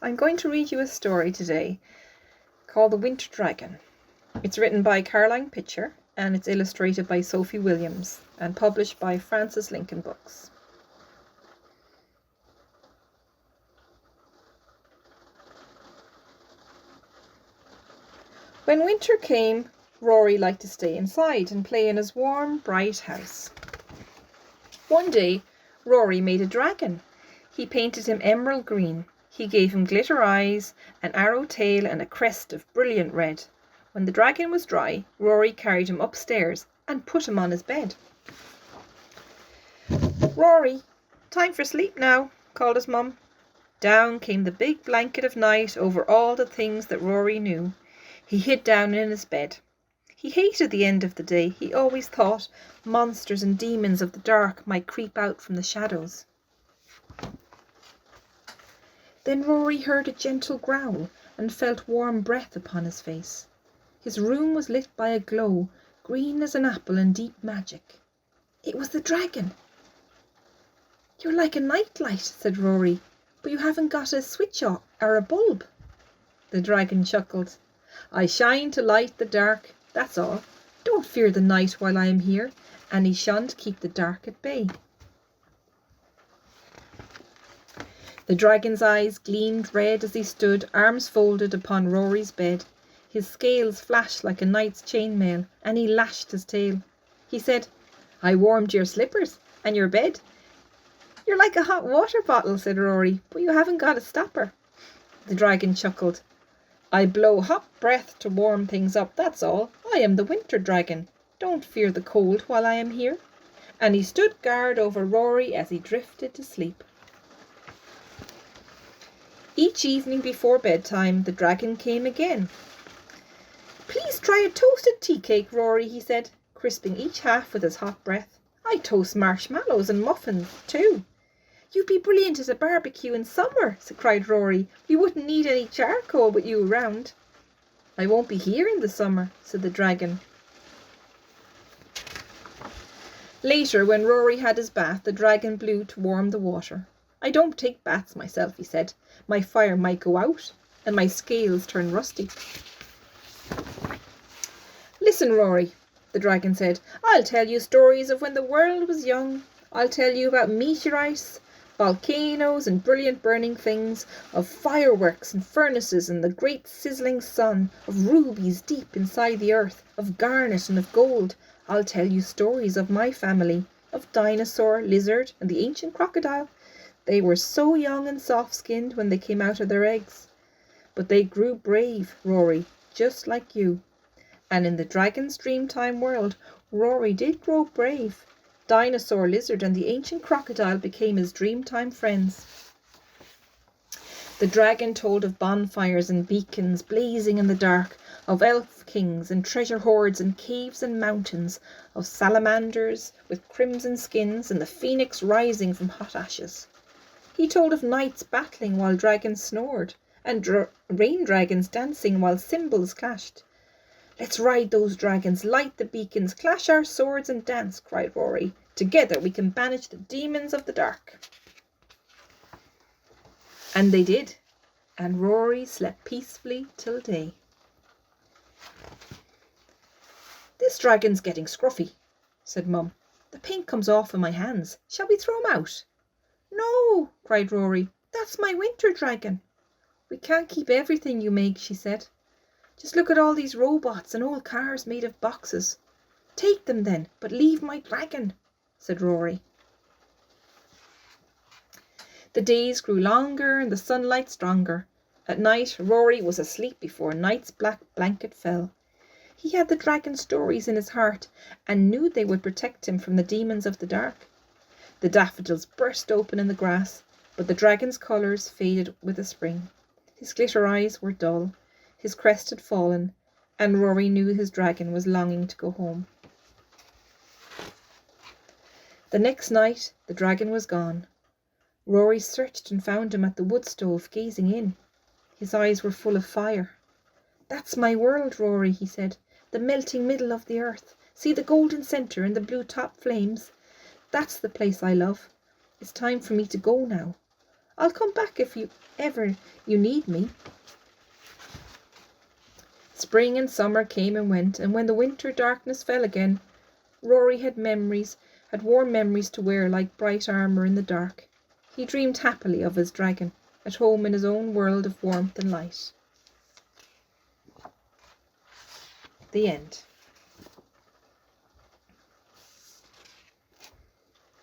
I'm going to read you a story today called The Winter Dragon. It's written by Caroline Pitcher and it's illustrated by Sophy Williams and published by Francis Lincoln Books. When winter came, Rory liked to stay inside and play in his warm, bright house. One day, Rory made a dragon. He painted him emerald green. He gave him glitter eyes, an arrow tail and a crest of brilliant red. When the dragon was dry, Rory carried him upstairs and put him on his bed. "Rory, time for sleep now," called his mum. Down came the big blanket of night over all the things that Rory knew. He hid down in his bed. He hated the end of the day. He always thought monsters and demons of the dark might creep out from the shadows. Then Rory heard a gentle growl and felt warm breath upon his face. His room was lit by a glow, green as an apple and deep magic. It was the dragon. "You're like a nightlight," said Rory, "but you haven't got a switch or a bulb." The dragon chuckled. "I shine to light the dark, that's all. Don't fear the night while I am here," and he shone to keep the dark at bay. The dragon's eyes gleamed red as he stood, arms folded, upon Rory's bed. His scales flashed like a knight's chainmail, and he lashed his tail. He said, "I warmed your slippers and your bed." "You're like a hot water bottle," said Rory, "but you haven't got a stopper." The dragon chuckled. "I blow hot breath to warm things up, that's all. I am the winter dragon. Don't fear the cold while I am here." And he stood guard over Rory as he drifted to sleep. Each evening before bedtime, the dragon came again. "Please try a toasted tea cake, Rory," he said, crisping each half with his hot breath. "I toast marshmallows and muffins, too." "You'd be brilliant at a barbecue in summer," cried Rory. "We wouldn't need any charcoal with you around." "I won't be here in the summer," said the dragon. Later, when Rory had his bath, the dragon blew to warm the water. "I don't take baths myself," he said. "My fire might go out and my scales turn rusty." "Listen, Rory," the dragon said. "I'll tell you stories of when the world was young. I'll tell you about meteorites, volcanoes and brilliant burning things, of fireworks and furnaces and the great sizzling sun, of rubies deep inside the earth, of garnet and of gold. I'll tell you stories of my family, of dinosaur, lizard and the ancient crocodile. They were so young and soft-skinned when they came out of their eggs. But they grew brave, Rory, just like you." And in the dragon's Dreamtime world, Rory did grow brave. Dinosaur, lizard and the ancient crocodile became his Dreamtime friends. The dragon told of bonfires and beacons blazing in the dark, of elf kings and treasure hoards and caves and mountains, of salamanders with crimson skins and the phoenix rising from hot ashes. He told of knights battling while dragons snored, and rain dragons dancing while cymbals clashed. "Let's ride those dragons, light the beacons, clash our swords and dance," cried Rory. "Together we can banish the demons of the dark." And they did, and Rory slept peacefully till day. "This dragon's getting scruffy," said Mum. "The paint comes off in my hands. Shall we throw him out?" "No," cried Rory. "That's my winter dragon." "We can't keep everything you make," she said. "Just look at all these robots and old cars made of boxes." "Take them then, but leave my dragon," said Rory. The days grew longer and the sunlight stronger. At night, Rory was asleep before night's black blanket fell. He had the dragon stories in his heart and knew they would protect him from the demons of the dark. The daffodils burst open in the grass, but the dragon's colours faded with the spring. His glitter eyes were dull, his crest had fallen, and Rory knew his dragon was longing to go home. The next night the dragon was gone. Rory searched and found him at the wood stove, gazing in. His eyes were full of fire. "That's my world, Rory," he said. "The melting middle of the earth. See the golden centre and the blue top flames? That's the place I love. It's time for me to go now. I'll come back if you need me. Spring and summer came and went, and when the winter darkness fell again, Rory had warm memories to wear like bright armour in the dark. He dreamed happily of his dragon, at home in his own world of warmth and light. The end.